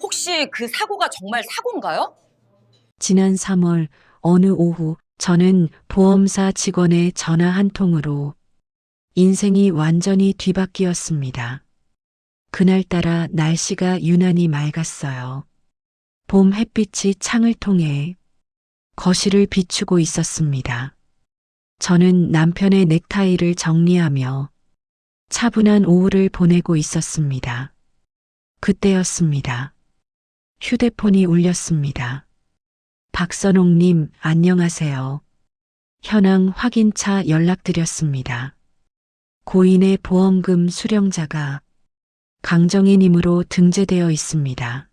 혹시 그 사고가 정말 사고인가요? 지난 3월 어느 오후 저는 보험사 직원의 전화 한 통으로 인생이 완전히 뒤바뀌었습니다. 그날따라 날씨가 유난히 맑았어요. 봄 햇빛이 창을 통해 거실을 비추고 있었습니다. 저는 남편의 넥타이를 정리하며 차분한 오후를 보내고 있었습니다. 그때였습니다. 휴대폰이 울렸습니다. 박선옥님, 안녕하세요. 현황 확인차 연락드렸습니다. 고인의 보험금 수령자가 강정희님으로 등재되어 있습니다.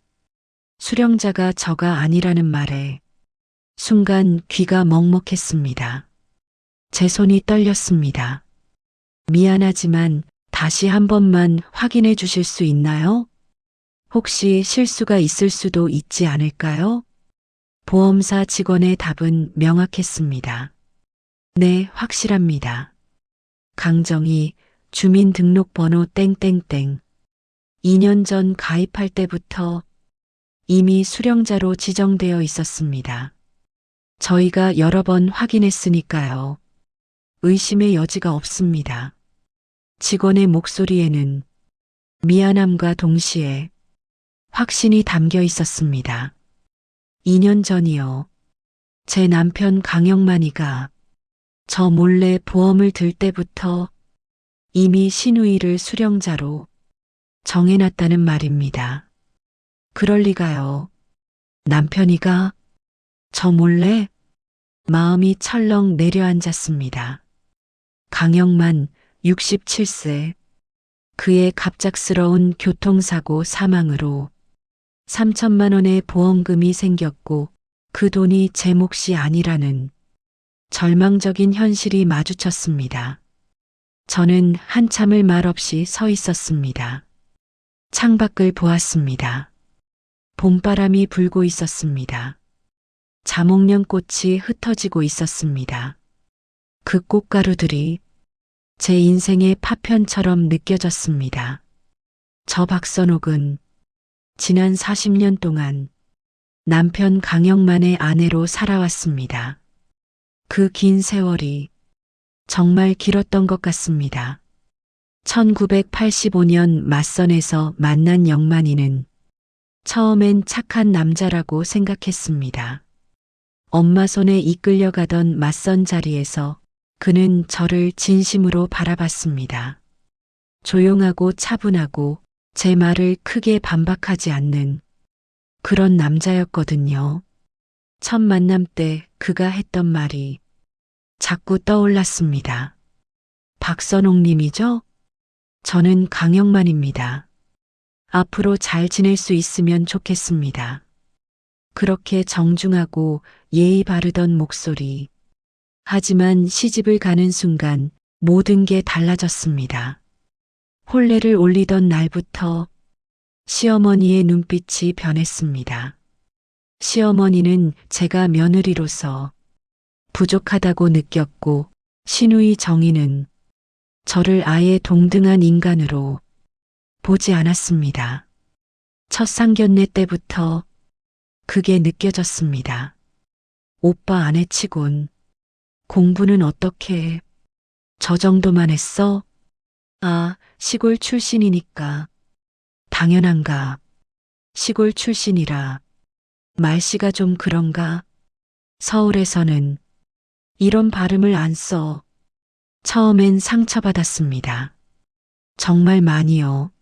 수령자가 저가 아니라는 말에 순간 귀가 먹먹했습니다. 제 손이 떨렸습니다. 미안하지만 다시 한 번만 확인해 주실 수 있나요? 혹시 실수가 있을 수도 있지 않을까요? 보험사 직원의 답은 명확했습니다. 네, 확실합니다. 강정희 주민등록번호 땡땡땡. 2년 전 가입할 때부터 이미 수령자로 지정되어 있었습니다. 저희가 여러 번 확인했으니까요. 의심의 여지가 없습니다. 직원의 목소리에는 미안함과 동시에 확신이 담겨 있었습니다. 2년 전이요. 제 남편 강영만이가 저 몰래 보험을 들 때부터 이미 신우이를 수령자로 정해놨다는 말입니다. 그럴 리가요. 남편이가 저 몰래 마음이 철렁 내려앉았습니다. 강영만 67세. 그의 갑작스러운 교통사고 사망으로 3천만 원의 보험금이 생겼고 그 돈이 제 몫이 아니라는 절망적인 현실이 마주쳤습니다. 저는 한참을 말없이 서 있었습니다. 창밖을 보았습니다. 봄바람이 불고 있었습니다. 자목련꽃이 흩어지고 있었습니다. 그 꽃가루들이 제 인생의 파편처럼 느껴졌습니다. 저 박선옥은 지난 40년 동안 남편 강영만의 아내로 살아왔습니다. 그 긴 세월이 정말 길었던 것 같습니다. 1985년 맞선에서 만난 영만이는 처음엔 착한 남자라고 생각했습니다. 엄마 손에 이끌려가던 맞선 자리에서 그는 저를 진심으로 바라봤습니다. 조용하고 차분하고 제 말을 크게 반박하지 않는 그런 남자였거든요. 첫 만남 때 그가 했던 말이 자꾸 떠올랐습니다. 박선옥님이죠? 저는 강영만입니다. 앞으로 잘 지낼 수 있으면 좋겠습니다. 그렇게 정중하고 예의 바르던 목소리. 하지만 시집을 가는 순간 모든 게 달라졌습니다. 혼례를 올리던 날부터 시어머니의 눈빛이 변했습니다. 시어머니는 제가 며느리로서 부족하다고 느꼈고 시누이 정희는 저를 아예 동등한 인간으로 보지 않았습니다. 첫 상견례 때부터 그게 느껴졌습니다. 오빠 아내치곤 공부는 어떻게 해? 저 정도만 했어? 아, 시골 출신이니까. 당연한가. 시골 출신이라 말씨가 좀 그런가? 서울에서는 이런 발음을 안 써. 처음엔 상처받았습니다. 정말 많이요.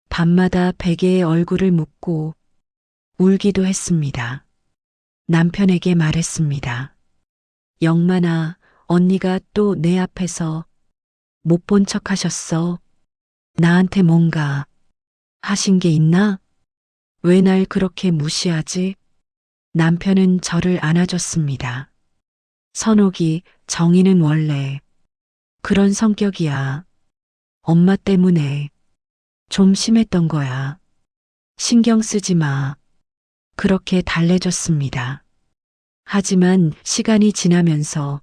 밤마다 베개에 얼굴을 묻고 울기도 했습니다. 남편에게 말했습니다. 영만아, 언니가 또 내 앞에서 못 본 척 하셨어. 나한테 뭔가 하신 게 있나? 왜 날 그렇게 무시하지? 남편은 저를 안아줬습니다. 선옥이, 정희는 원래 그런 성격이야. 엄마 때문에 좀 심했던 거야. 신경 쓰지 마. 그렇게 달래줬습니다. 하지만 시간이 지나면서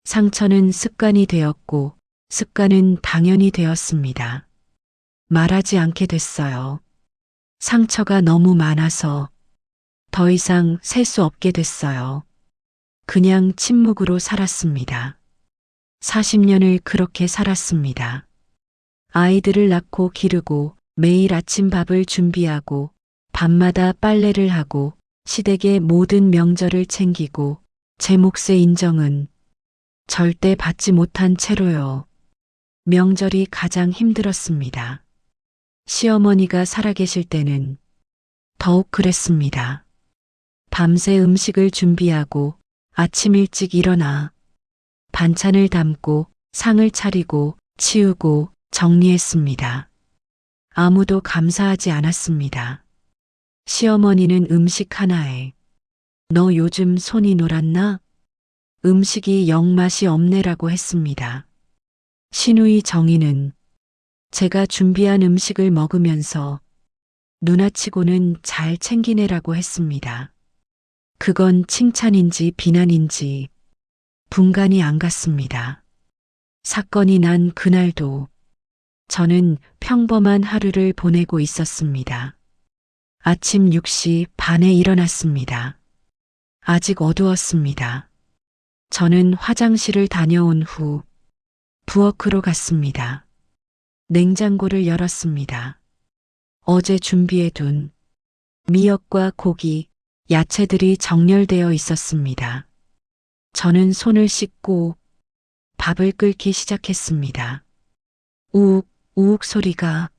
상처는 습관이 되었고 습관은 당연히 되었습니다. 말하지 않게 됐어요. 상처가 너무 많아서 더 이상 셀 수 없게 됐어요. 그냥 침묵으로 살았습니다. 40년을 그렇게 살았습니다. 아이들을 낳고 기르고 매일 아침밥을 준비하고 밤마다 빨래를 하고 시댁의 모든 명절을 챙기고 제 몫의 인정은 절대 받지 못한 채로요. 명절이 가장 힘들었습니다. 시어머니가 살아계실 때는 더욱 그랬습니다. 밤새 음식을 준비하고 아침 일찍 일어나 반찬을 담고 상을 차리고 치우고 정리했습니다. 아무도 감사하지 않았습니다. 시어머니는 음식 하나에 너 요즘 손이 놀았나? 음식이 영 맛이 없네라고 했습니다. 시누이 정희는 제가 준비한 음식을 먹으면서 누나치고는 잘 챙기네라고 했습니다. 그건 칭찬인지 비난인지 분간이 안 갔습니다. 사건이 난 그날도 저는 평범한 하루를 보내고 있었습니다. 아침 6시 반에 일어났습니다. 아직 어두웠습니다. 저는 화장실을 다녀온 후 부엌으로 갔습니다. 냉장고를 열었습니다. 어제 준비해둔 미역과 고기, 야채들이 정렬되어 있었습니다. 저는 손을 씻고 밥을 끓기 시작했습니다. 우욱, 우욱 소리가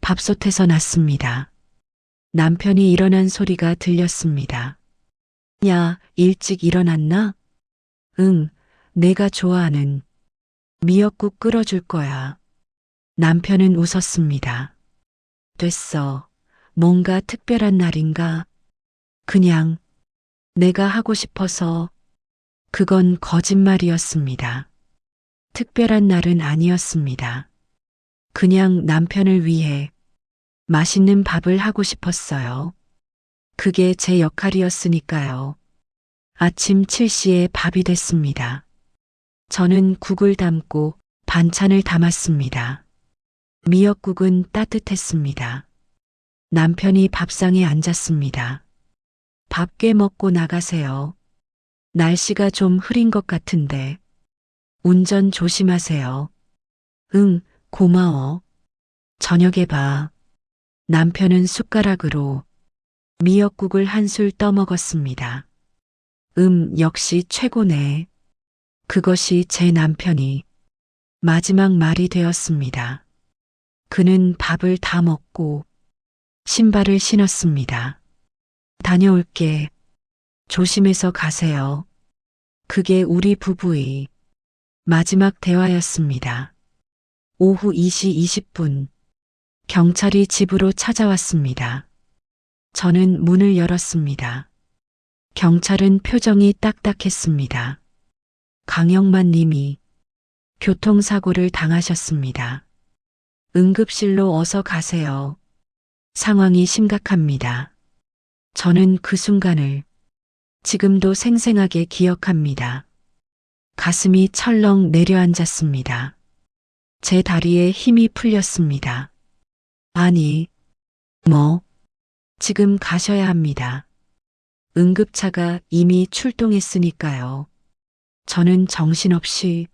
밥솥에서 났습니다. 남편이 일어난 소리가 들렸습니다. 야, 일찍 일어났나? 응, 내가 좋아하는 미역국 끓여줄 거야. 남편은 웃었습니다. 됐어. 뭔가 특별한 날인가? 그냥 내가 하고 싶어서. 그건 거짓말이었습니다. 특별한 날은 아니었습니다. 그냥 남편을 위해 맛있는 밥을 하고 싶었어요. 그게 제 역할이었으니까요. 아침 7시에 밥이 됐습니다. 저는 국을 담고 반찬을 담았습니다. 미역국은 따뜻했습니다. 남편이 밥상에 앉았습니다. 밥 꽤 먹고 나가세요. 날씨가 좀 흐린 것 같은데. 운전 조심하세요. 응, 고마워. 저녁에 봐. 남편은 숟가락으로 미역국을 한술 떠먹었습니다. 역시 최고네. 그것이 제 남편이 마지막 말이 되었습니다. 그는 밥을 다 먹고 신발을 신었습니다. 다녀올게. 조심해서 가세요. 그게 우리 부부의 마지막 대화였습니다. 오후 2시 20분, 경찰이 집으로 찾아왔습니다. 저는 문을 열었습니다. 경찰은 표정이 딱딱했습니다. 강영만 님이 교통사고를 당하셨습니다. 응급실로 어서 가세요. 상황이 심각합니다. 저는 그 순간을 지금도 생생하게 기억합니다. 가슴이 철렁 내려앉았습니다. 제 다리에 힘이 풀렸습니다. 아니, 지금 가셔야 합니다. 응급차가 이미 출동했으니까요. 저는 정신없이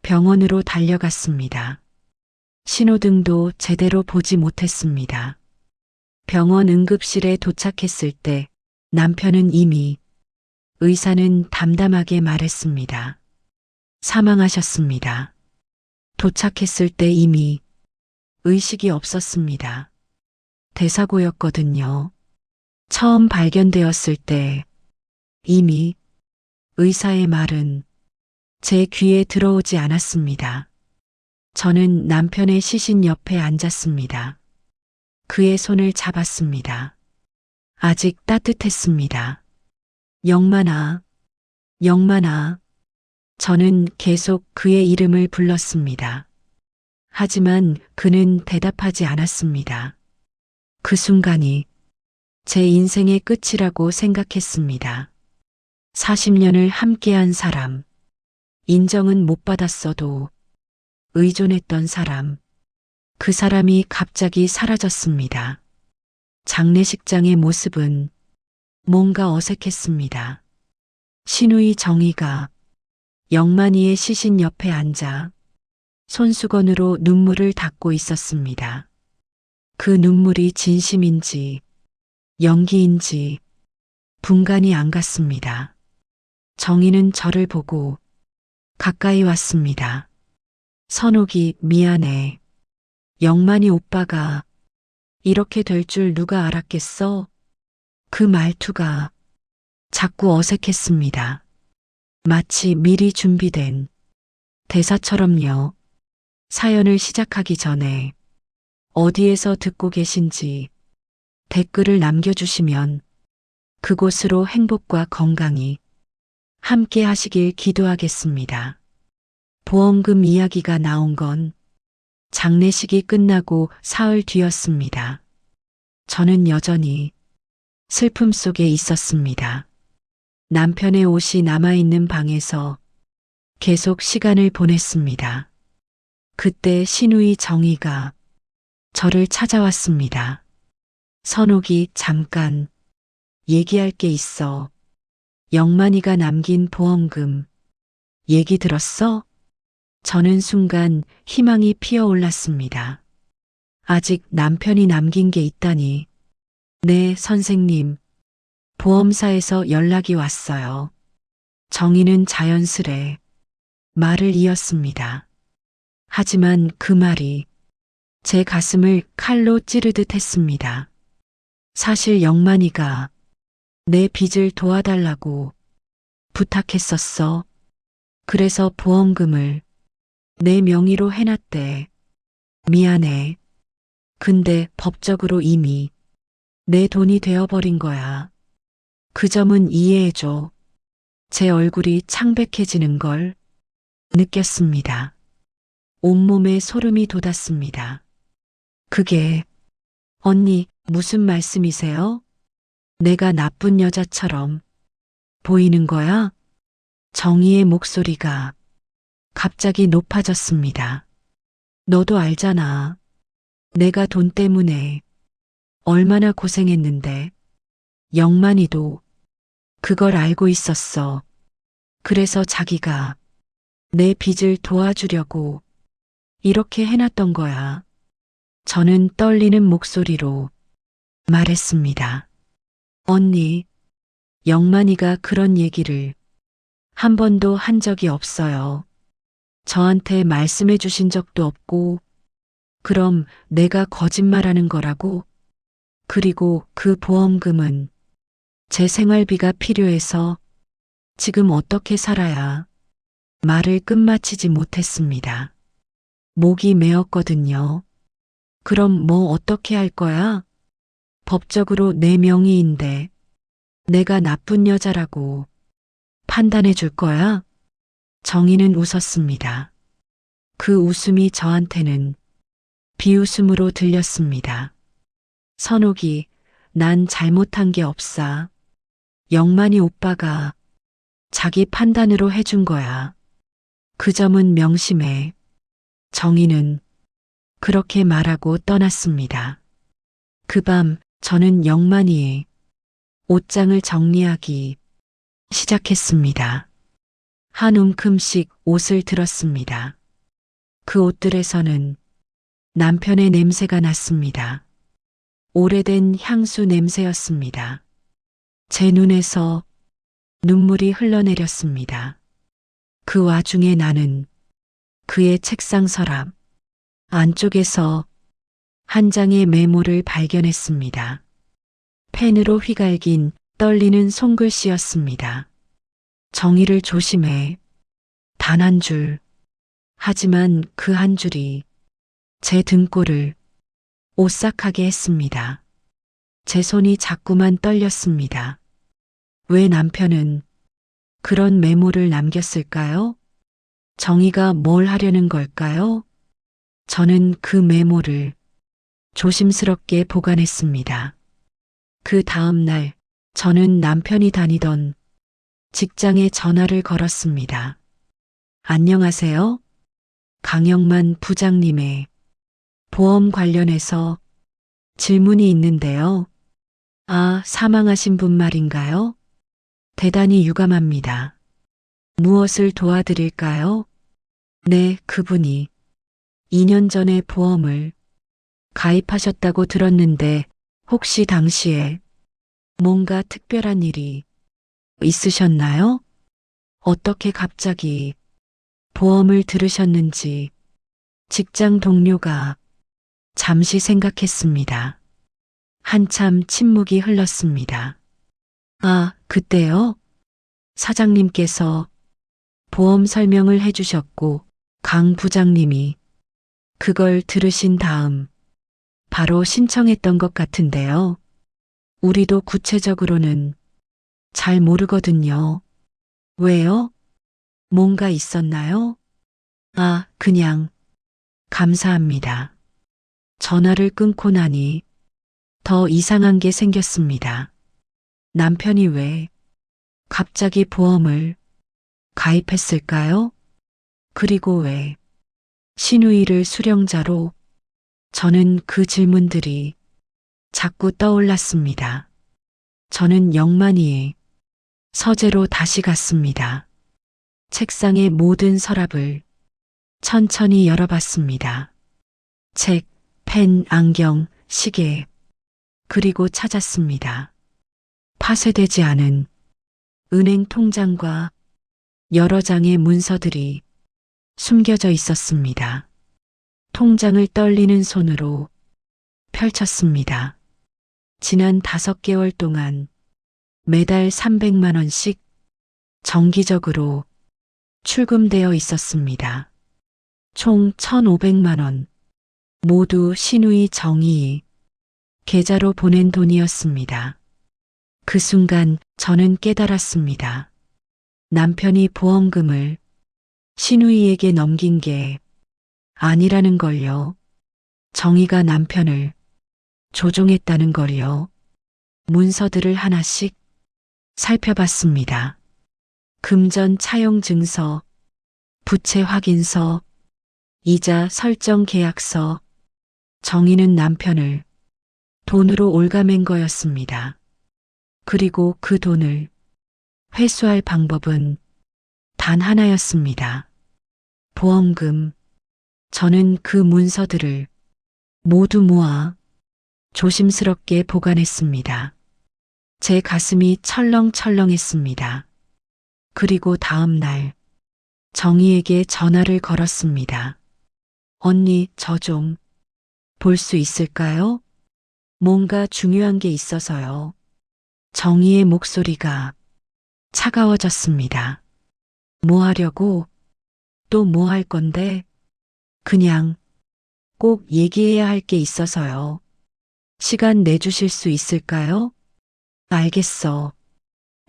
병원으로 달려갔습니다. 신호등도 제대로 보지 못했습니다. 병원 응급실에 도착했을 때 남편은 이미, 의사는 담담하게 말했습니다. 사망하셨습니다. 도착했을 때 이미 의식이 없었습니다. 대사고였거든요. 처음 발견되었을 때 이미 의사의 말은 제 귀에 들어오지 않았습니다. 저는 남편의 시신 옆에 앉았습니다. 그의 손을 잡았습니다. 아직 따뜻했습니다. 영만아, 영만아. 저는 계속 그의 이름을 불렀습니다. 하지만 그는 대답하지 않았습니다. 그 순간이 제 인생의 끝이라고 생각했습니다. 40년을 함께한 사람, 인정은 못 받았어도 의존했던 사람, 그 사람이 갑자기 사라졌습니다. 장례식장의 모습은 뭔가 어색했습니다. 시누이 정희가 영만이의 시신 옆에 앉아 손수건으로 눈물을 닦고 있었습니다. 그 눈물이 진심인지 연기인지 분간이 안 갔습니다. 정희는 저를 보고 가까이 왔습니다. 선옥이 미안해. 영만이 오빠가 이렇게 될 줄 누가 알았겠어? 그 말투가 자꾸 어색했습니다. 마치 미리 준비된 대사처럼요. 사연을 시작하기 전에 어디에서 듣고 계신지 댓글을 남겨주시면 그곳으로 행복과 건강이 함께 하시길 기도하겠습니다. 보험금 이야기가 나온 건 장례식이 끝나고 사흘 뒤였습니다. 저는 여전히 슬픔 속에 있었습니다. 남편의 옷이 남아있는 방에서 계속 시간을 보냈습니다. 그때 시누이 정희가 저를 찾아왔습니다. 선옥이 잠깐 얘기할 게 있어. 영만이가 남긴 보험금 얘기 들었어? 저는 순간 희망이 피어올랐습니다. 아직 남편이 남긴 게 있다니. 네, 선생님. 보험사에서 연락이 왔어요. 정희는 자연스레 말을 이었습니다. 하지만 그 말이 제 가슴을 칼로 찌르듯 했습니다. 사실 영만이가 내 빚을 도와달라고 부탁했었어. 그래서 보험금을 내 명의로 해놨대. 미안해. 근데 법적으로 이미 내 돈이 되어버린 거야. 그 점은 이해해줘. 제 얼굴이 창백해지는 걸 느꼈습니다. 온몸에 소름이 돋았습니다. 그게, 언니, 무슨 말씀이세요? 내가 나쁜 여자처럼 보이는 거야? 정희의 목소리가 갑자기 높아졌습니다. 너도 알잖아. 내가 돈 때문에 얼마나 고생했는데. 영만이도 그걸 알고 있었어. 그래서 자기가 내 빚을 도와주려고 이렇게 해놨던 거야. 저는 떨리는 목소리로 말했습니다. 언니, 영만이가 그런 얘기를 한 번도 한 적이 없어요. 저한테 말씀해 주신 적도 없고, 그럼 내가 거짓말하는 거라고? 그리고 그 보험금은 제 생활비가 필요해서 지금 어떻게 살아야. 말을 끝마치지 못했습니다. 목이 메었거든요. 그럼 뭐 어떻게 할 거야? 법적으로 내 명의인데 내가 나쁜 여자라고 판단해 줄 거야? 정희는 웃었습니다. 그 웃음이 저한테는 비웃음으로 들렸습니다. 선옥이 난 잘못한 게 없어. 영만이 오빠가 자기 판단으로 해준 거야. 그 점은 명심해. 정희는 그렇게 말하고 떠났습니다. 그 밤 저는 영만이의 옷장을 정리하기 시작했습니다. 한 움큼씩 옷을 들었습니다. 그 옷들에서는 남편의 냄새가 났습니다. 오래된 향수 냄새였습니다. 제 눈에서 눈물이 흘러내렸습니다. 그 와중에 나는 그의 책상 서랍 안쪽에서 한 장의 메모를 발견했습니다. 펜으로 휘갈긴 떨리는 손글씨였습니다. 정희를 조심해. 단 한 줄. 하지만 그 한 줄이 제 등골을 오싹하게 했습니다. 제 손이 자꾸만 떨렸습니다. 왜 남편은 그런 메모를 남겼을까요? 정희가 뭘 하려는 걸까요? 저는 그 메모를 조심스럽게 보관했습니다. 그 다음 날 저는 남편이 다니던 직장에 전화를 걸었습니다. 안녕하세요. 강영만 부장님의 보험 관련해서 질문이 있는데요. 아, 사망하신 분 말인가요? 대단히 유감합니다. 무엇을 도와드릴까요? 네, 그분이 2년 전에 보험을 가입하셨다고 들었는데 혹시 당시에 뭔가 특별한 일이 있으셨나요? 어떻게 갑자기 보험을 들으셨는지 직장 동료가 잠시 생각했습니다. 한참 침묵이 흘렀습니다. 아, 그때요? 사장님께서 보험 설명을 해주셨고 강 부장님이 그걸 들으신 다음 바로 신청했던 것 같은데요. 우리도 구체적으로는 잘 모르거든요. 왜요? 뭔가 있었나요? 아, 그냥 감사합니다. 전화를 끊고 나니 더 이상한 게 생겼습니다. 남편이 왜 갑자기 보험을 가입했을까요? 그리고 왜 신우이를 수령자로 저는 그 질문들이 자꾸 떠올랐습니다. 저는 영만이의 서재로 다시 갔습니다. 책상의 모든 서랍을 천천히 열어봤습니다. 책, 펜, 안경, 시계, 그리고 찾았습니다. 파쇄되지 않은 은행 통장과 여러 장의 문서들이 숨겨져 있었습니다. 통장을 떨리는 손으로 펼쳤습니다. 지난 5개월 동안 매달 300만 원씩 정기적으로 출금되어 있었습니다. 총 1,500만 원. 모두 신우이 정의의 계좌로 보낸 돈이었습니다. 그 순간 저는 깨달았습니다. 남편이 보험금을 신우이에게 넘긴 게 아니라는 걸요. 정의가 남편을 조종했다는 걸요. 문서들을 하나씩 살펴봤습니다. 금전 차용 증서, 부채 확인서, 이자 설정 계약서, 정의는 남편을 돈으로 올가맨 거였습니다. 그리고 그 돈을 회수할 방법은 단 하나였습니다. 보험금. 저는 그 문서들을 모두 모아 조심스럽게 보관했습니다. 제 가슴이 철렁철렁했습니다. 그리고 다음 날 정희에게 전화를 걸었습니다. 언니, 저 좀 볼 수 있을까요? 뭔가 중요한 게 있어서요. 정희의 목소리가 차가워졌습니다. 뭐 하려고? 또 뭐 할 건데? 그냥 꼭 얘기해야 할 게 있어서요. 시간 내주실 수 있을까요? 알겠어.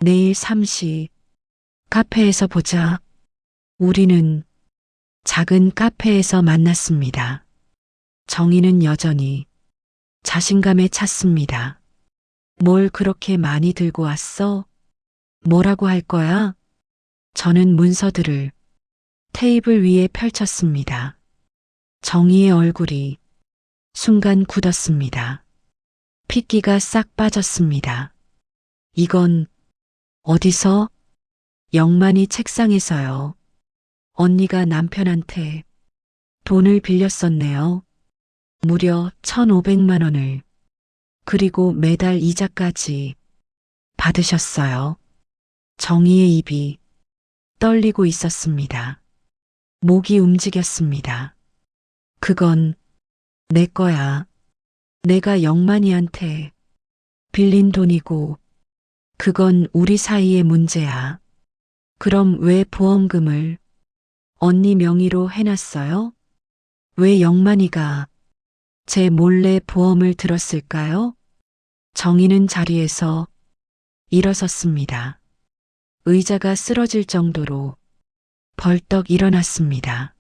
내일 3시 카페에서 보자. 우리는 작은 카페에서 만났습니다. 정희는 여전히 자신감에 찼습니다. 뭘 그렇게 많이 들고 왔어? 뭐라고 할 거야? 저는 문서들을 테이블 위에 펼쳤습니다. 정희의 얼굴이 순간 굳었습니다. 핏기가 싹 빠졌습니다. 이건 어디서? 영만이 책상에서요. 언니가 남편한테 돈을 빌렸었네요. 무려 1,500만 원을. 그리고 매달 이자까지 받으셨어요. 정희의 입이 떨리고 있었습니다. 목이 움직였습니다. 그건 내 거야. 내가 영만이한테 빌린 돈이고 그건 우리 사이의 문제야. 그럼 왜 보험금을 언니 명의로 해놨어요? 왜 영만이가 제 몰래 보험을 들었을까요? 정희는 자리에서 일어섰습니다. 의자가 쓰러질 정도로 벌떡 일어났습니다.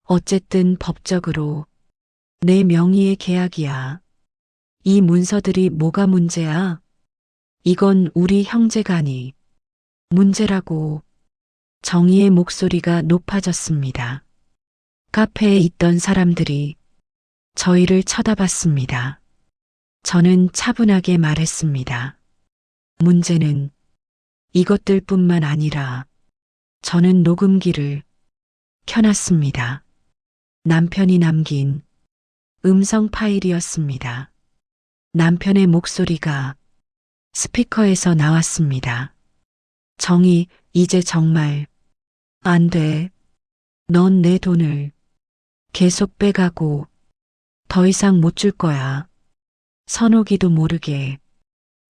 어쨌든 법적으로 내 명의의 계약이야. 이 문서들이 뭐가 문제야? 이건 우리 형제간이 문제라고. 정희의 목소리가 높아졌습니다. 카페에 있던 사람들이 저희를 쳐다봤습니다. 저는 차분하게 말했습니다. 문제는 이것들뿐만 아니라 저는 녹음기를 켜놨습니다. 남편이 남긴 음성 파일이었습니다. 남편의 목소리가 스피커에서 나왔습니다. 정희, 이제 정말 안 돼. 넌 내 돈을 계속 빼가고 더 이상 못 줄 거야. 선옥이도 모르게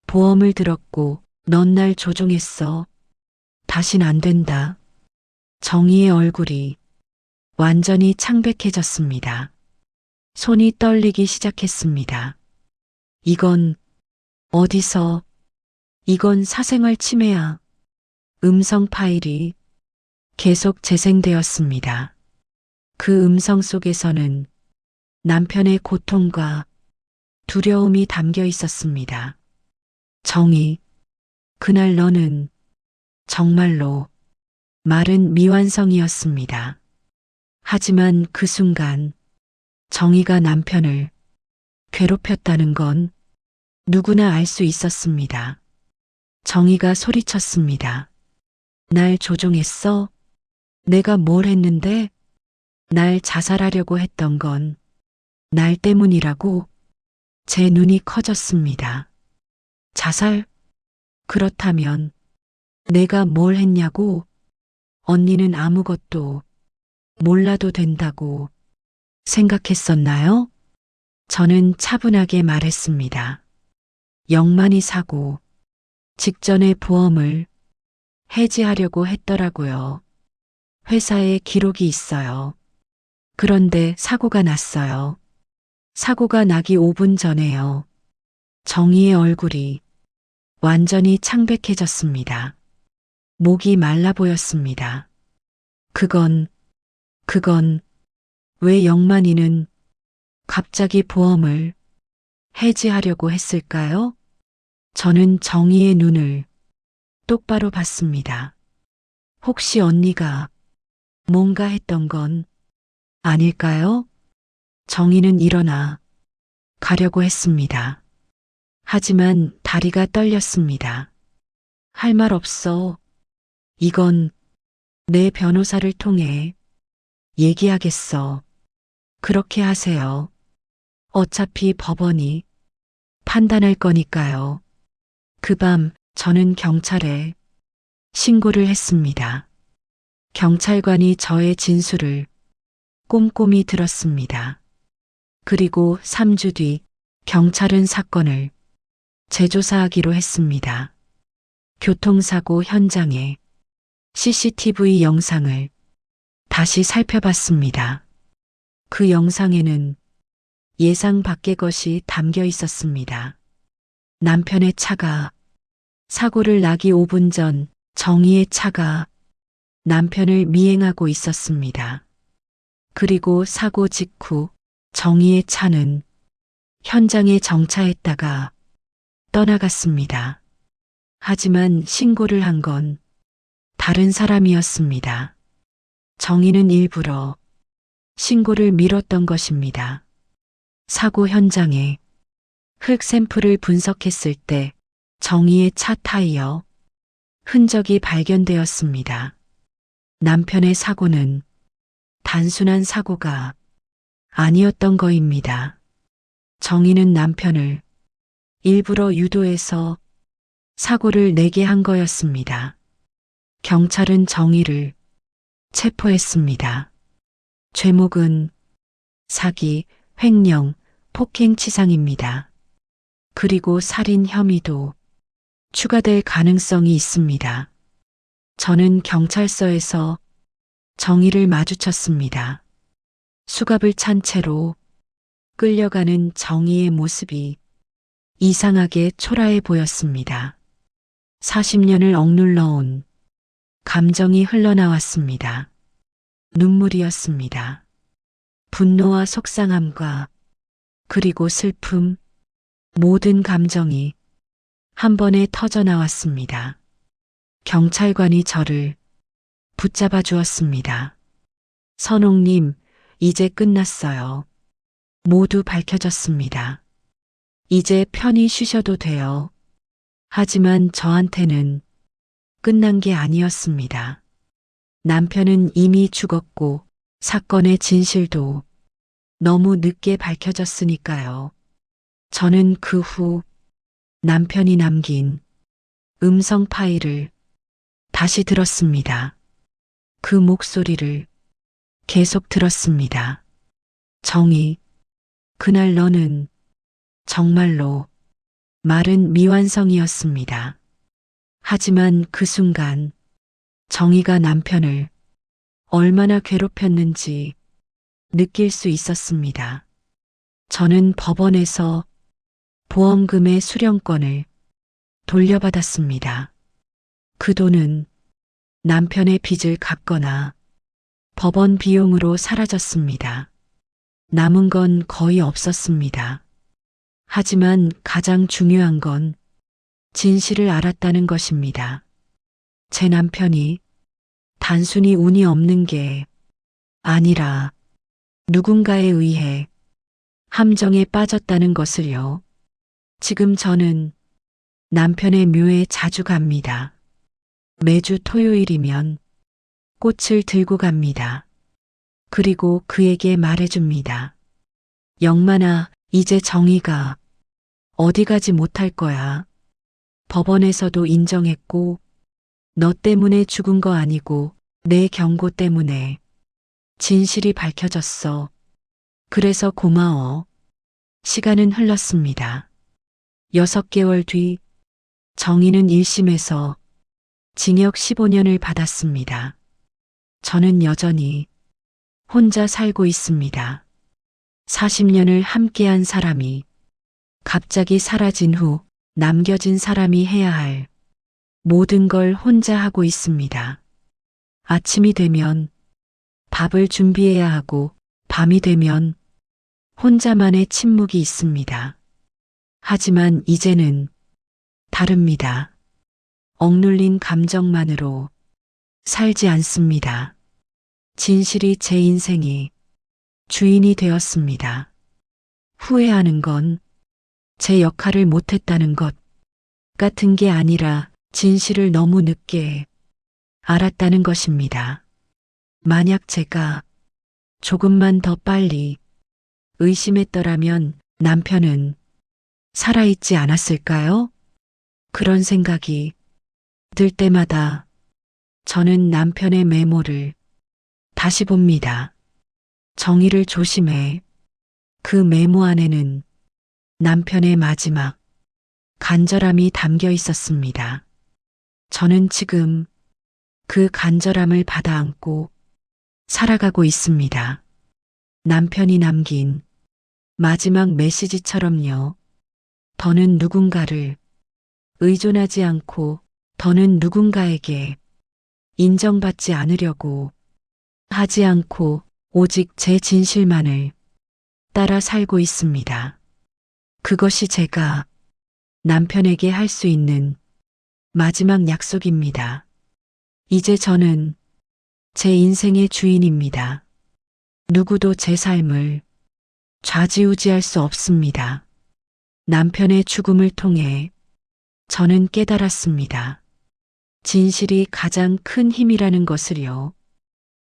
보험을 들었고 넌 날 조종했어. 다신 안 된다. 정희의 얼굴이 완전히 창백해졌습니다. 손이 떨리기 시작했습니다. 이건 어디서? 이건 사생활 침해야. 음성 파일이 계속 재생되었습니다. 그 음성 속에서는 남편의 고통과 두려움이 담겨 있었습니다. 정희, 그날 너는 정말로 말은 미완성이었습니다. 하지만 그 순간 정희가 남편을 괴롭혔다는 건 누구나 알 수 있었습니다. 정희가 소리쳤습니다. 날 조종했어? 내가 뭘 했는데? 날 자살하려고 했던 건 날 때문이라고. 제 눈이 커졌습니다. 자살? 그렇다면 내가 뭘 했냐고? 언니는 아무것도 몰라도 된다고 생각했었나요? 저는 차분하게 말했습니다. 영만이 사고 직전에 보험을 해지하려고 했더라고요. 회사에 기록이 있어요. 그런데 사고가 났어요. 사고가 나기 5분 전에요. 정희의 얼굴이 완전히 창백해졌습니다. 목이 말라 보였습니다. 그건 왜 영만이는 갑자기 보험을 해지하려고 했을까요? 저는 정희의 눈을 똑바로 봤습니다. 혹시 언니가 뭔가 했던 건 아닐까요? 정희는 일어나 가려고 했습니다. 하지만 다리가 떨렸습니다. 할 말 없어. 이건 내 변호사를 통해 얘기하겠어. 그렇게 하세요. 어차피 법원이 판단할 거니까요. 그 밤 저는 경찰에 신고를 했습니다. 경찰관이 저의 진술을 꼼꼼히 들었습니다. 그리고 3주 뒤 경찰은 사건을 재조사하기로 했습니다. 교통사고 현장의 CCTV 영상을 다시 살펴봤습니다. 그 영상에는 예상 밖의 것이 담겨 있었습니다. 남편의 차가 사고를 나기 5분 전 정희의 차가 남편을 미행하고 있었습니다. 그리고 사고 직후 정희의 차는 현장에 정차했다가 떠나갔습니다. 하지만 신고를 한 건 다른 사람이었습니다. 정희는 일부러 신고를 미뤘던 것입니다. 사고 현장에 흙 샘플을 분석했을 때 정희의 차 타이어 흔적이 발견되었습니다. 남편의 사고는 단순한 사고가 아니었던 거입니다. 정희는 남편을 일부러 유도해서 사고를 내게 한 거였습니다. 경찰은 정희를 체포했습니다. 죄목은 사기, 횡령, 폭행치상입니다. 그리고 살인 혐의도 추가될 가능성이 있습니다. 저는 경찰서에서 정희를 마주쳤습니다. 수갑을 찬 채로 끌려가는 정희의 모습이 이상하게 초라해 보였습니다. 40년을 억눌러 온 감정이 흘러나왔습니다. 눈물이었습니다. 분노와 속상함과 그리고 슬픔, 모든 감정이 한 번에 터져 나왔습니다. 경찰관이 저를 붙잡아 주었습니다. 선옥님, 이제 끝났어요. 모두 밝혀졌습니다. 이제 편히 쉬셔도 돼요. 하지만 저한테는 끝난 게 아니었습니다. 남편은 이미 죽었고 사건의 진실도 너무 늦게 밝혀졌으니까요. 저는 그 후 남편이 남긴 음성 파일을 다시 들었습니다. 그 목소리를 계속 들었습니다. 정희, 그날 너는 정말로 말은 미완성이었습니다. 하지만 그 순간 정희가 남편을 얼마나 괴롭혔는지 느낄 수 있었습니다. 저는 법원에서 보험금의 수령권을 돌려받았습니다. 그 돈은 남편의 빚을 갚거나 법원 비용으로 사라졌습니다. 남은 건 거의 없었습니다. 하지만 가장 중요한 건 진실을 알았다는 것입니다. 제 남편이 단순히 운이 없는 게 아니라 누군가에 의해 함정에 빠졌다는 것을요. 지금 저는 남편의 묘에 자주 갑니다. 매주 토요일이면 꽃을 들고 갑니다. 그리고 그에게 말해줍니다. 영만아, 이제 정희가 어디 가지 못할 거야. 법원에서도 인정했고 너 때문에 죽은 거 아니고 내 경고 때문에 진실이 밝혀졌어. 그래서 고마워. 시간은 흘렀습니다. 6개월 뒤 정희는 1심에서 징역 15년을 받았습니다. 저는 여전히 혼자 살고 있습니다. 40년을 함께한 사람이 갑자기 사라진 후 남겨진 사람이 해야 할 모든 걸 혼자 하고 있습니다. 아침이 되면 밥을 준비해야 하고 밤이 되면 혼자만의 침묵이 있습니다. 하지만 이제는 다릅니다. 억눌린 감정만으로 살지 않습니다. 진실이 제 인생의 주인이 되었습니다. 후회하는 건 제 역할을 못했다는 것 같은 게 아니라 진실을 너무 늦게 알았다는 것입니다. 만약 제가 조금만 더 빨리 의심했더라면 남편은 살아있지 않았을까요? 그런 생각이 들 때마다 저는 남편의 메모를 다시 봅니다. 정의를 조심해. 그 메모 안에는 남편의 마지막 간절함이 담겨 있었습니다. 저는 지금 그 간절함을 받아 안고 살아가고 있습니다. 남편이 남긴 마지막 메시지처럼요. 더는 누군가를 의존하지 않고 더는 누군가에게 인정받지 않으려고 하지 않고 오직 제 진실만을 따라 살고 있습니다. 그것이 제가 남편에게 할 수 있는 마지막 약속입니다. 이제 저는 제 인생의 주인입니다. 누구도 제 삶을 좌지우지할 수 없습니다. 남편의 죽음을 통해 저는 깨달았습니다. 진실이 가장 큰 힘이라는 것을요.